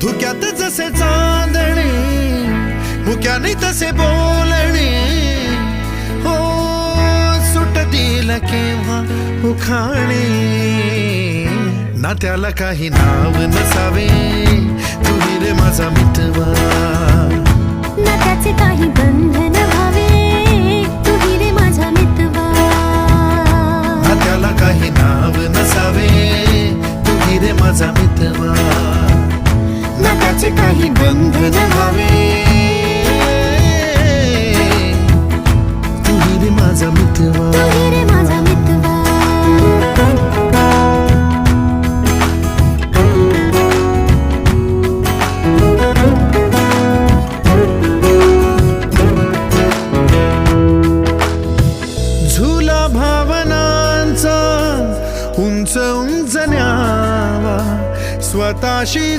धुक्यात जसे चांदणे, मुक्याने तसे बोलणे, हो सुटतील केव्हा उखाणे. ना त्याला काही नाव नसावे, तुही रे माझा मितवा. ना त्याचे काही बंधन व्हावे, तुही रे माझा मितवा. ना त्याला काही नाव नसावे, तुही रे माझा मितवा. ना त्याचे काही बंधन व्हावे, तुही रे माझा मितवा. तुही रे माझा मितवा. झुला भावनांचा उंच उंच न्यावा, स्वतःशी